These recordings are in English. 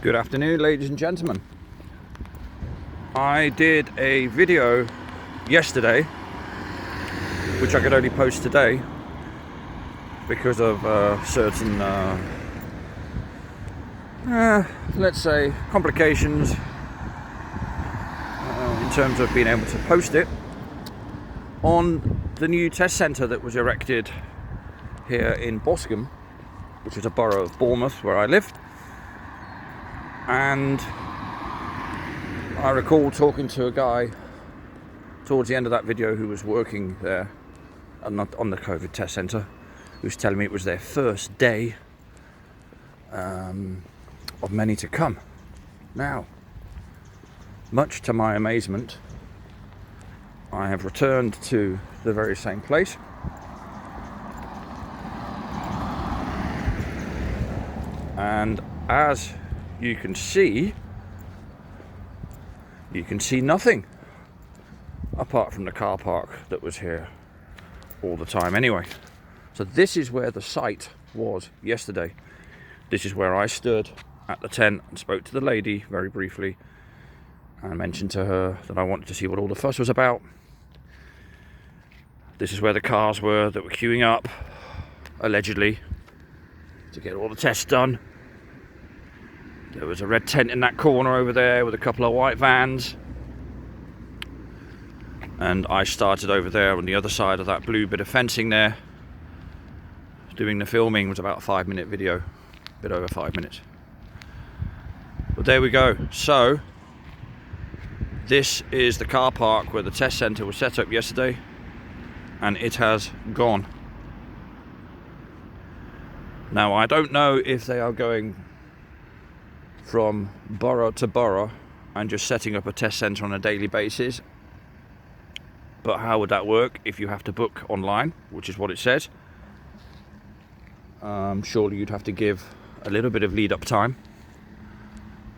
Good afternoon, ladies and gentlemen. I did a video yesterday, which I could only post today because of certain, let's say, complications in terms of being able to post it on the new test centre that was erected here in Boscombe, which is a borough of Bournemouth where I live. And I recall talking to a guy towards the end of that video who was working there on the COVID test centre, who was telling me it was their first day of many to come. Now, much to my amazement, I have returned to the very same place. And as you can see nothing apart from the car park that was here all the time anyway. So this is where the site was yesterday. This is where I stood at the tent and spoke to the lady very briefly and mentioned to her that I wanted to see what all the fuss was about. This is where the cars were that were queuing up, allegedly, to get all the tests done. There was a red tent in that corner over there with a couple of white vans. And I started over there on the other side of that blue bit of fencing there. Doing the filming. It was about a 5-minute video. A bit over 5 minutes. But there we go. So, this is the car park where the test centre was set up yesterday. And it has gone. Now, I don't know if they are going from borough to borough and just setting up a test centre on a daily basis. But how would that work if you have to book online, which is what it says? Surely you'd have to give a little bit of lead up time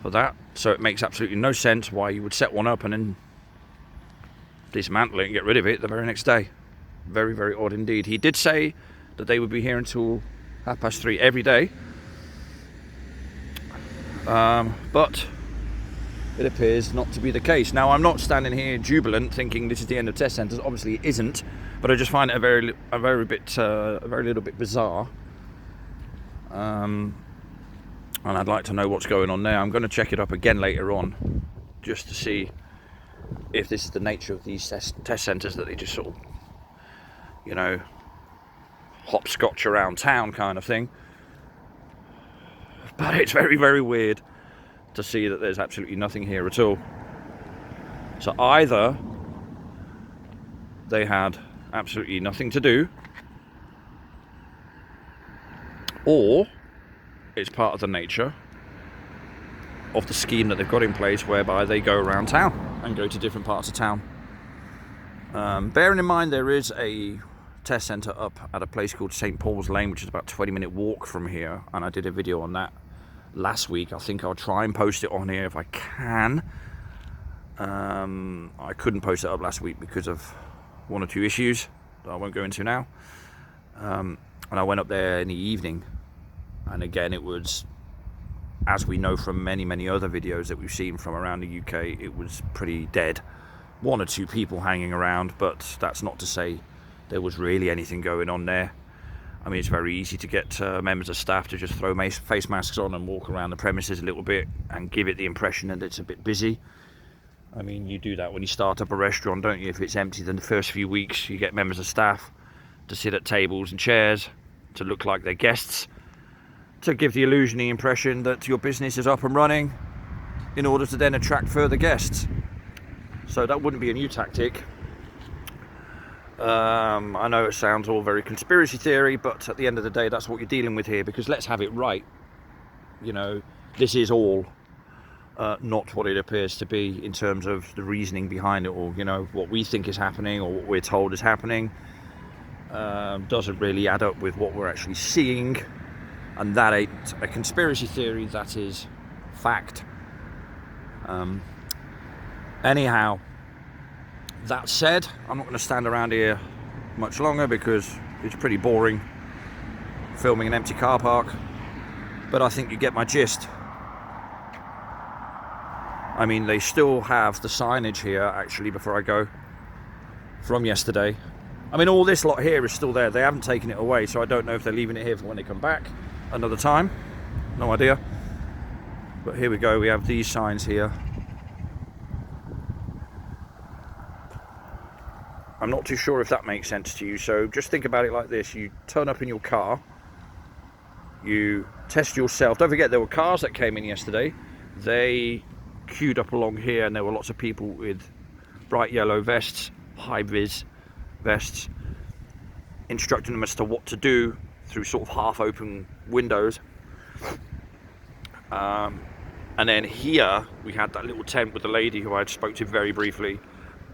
for that. So it makes absolutely no sense why you would set one up and then dismantle it and get rid of it the very next day. Very, very odd indeed. He did say that they would be here until 3:30 every day. But it appears not to be the case. Now, I'm not standing here jubilant thinking this is the end of test centres. Obviously it isn't, but I just find it a very little bit bizarre. And I'd like to know what's going on there. I'm going to check it up again later on, just to see if this is the nature of these test centres, that they just sort of, hopscotch around town kind of thing. But it's very, very weird to see that there's absolutely nothing here at all. So either they had absolutely nothing to do, or it's part of the nature of the scheme that they've got in place, whereby they go around town and go to different parts of town. Bearing in mind there is a test centre up at a place called St Paul's Lane, which is about a 20-minute walk from here, and I did a video on that last week. I think I'll try and post it on here if I can. I couldn't post it up last week because of one or two issues that I won't go into now. And I went up there in the evening, and again it was, as we know from many, many other videos that we've seen from around the UK, it was pretty dead. One or two people hanging around, but that's not to say there was really anything going on there. I mean, it's very easy to get members of staff to just throw face masks on and walk around the premises a little bit and give it the impression that it's a bit busy. I mean, you do that when you start up a restaurant, don't you? If it's empty, then the first few weeks you get members of staff to sit at tables and chairs to look like they're guests, to give the illusion, the impression that your business is up and running in order to then attract further guests. So that wouldn't be a new tactic. I know it sounds all very conspiracy theory, but at the end of the day, that's what you're dealing with here, because let's have it right. This is all not what it appears to be in terms of the reasoning behind it all. What we think is happening or what we're told is happening doesn't really add up with what we're actually seeing, and that ain't a conspiracy theory, that is fact. Anyhow, that said, I'm not going to stand around here much longer because it's pretty boring filming an empty car park, but I think you get my gist. I mean, they still have the signage here, actually, before I go, from yesterday. I mean, all this lot here is still there. They haven't taken it away, so I don't know if they're leaving it here for when they come back another time. No idea. But here we go. We have these signs here. I'm not too sure if that makes sense to you, so just think about it like this. You turn up in your car, you test yourself. Don't forget, there were cars that came in yesterday. They queued up along here, and there were lots of people with bright yellow vests, high-vis vests, instructing them as to what to do through sort of half-open windows. And then here, we had that little tent with the lady who I had spoke to very briefly,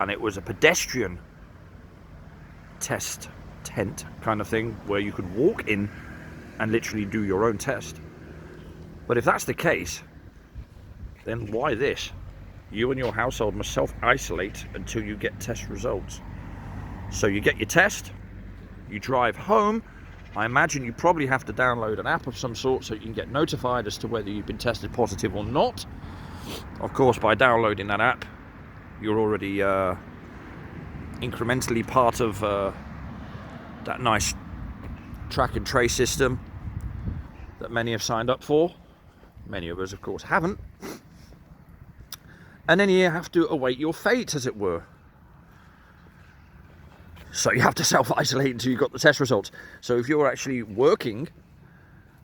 and it was a pedestrian test tent kind of thing where you could walk in and literally do your own test. But if that's the case, then why this? You and your household must self-isolate until you get test results. So you get your test, you drive home. I imagine you probably have to download an app of some sort so you can get notified as to whether you've been tested positive or not. Of course, by downloading that app, you're already incrementally part of that nice track and trace system that many have signed up for. Many of us, of course, haven't. And then you have to await your fate, as it were. So you have to self-isolate until you got the test results. So if you're actually working,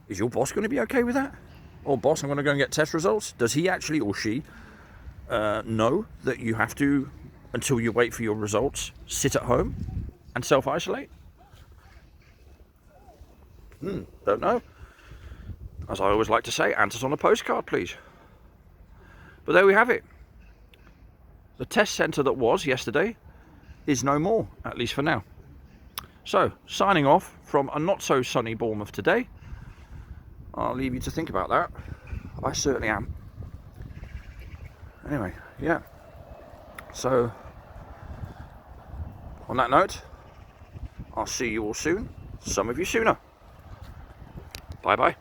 is your boss going to be okay with that? Oh, boss, I'm going to go and get test results. Does he actually, or she, know that you have to, until you wait for your results, sit at home and self-isolate? Don't know. As I always like to say, answers on a postcard, please. But there we have it. The test centre that was yesterday is no more, at least for now. So, signing off from a not so sunny Bournemouth today. I'll leave you to think about that. I certainly am. Anyway, yeah. So, on that note, I'll see you all soon. Some of you sooner. Bye bye.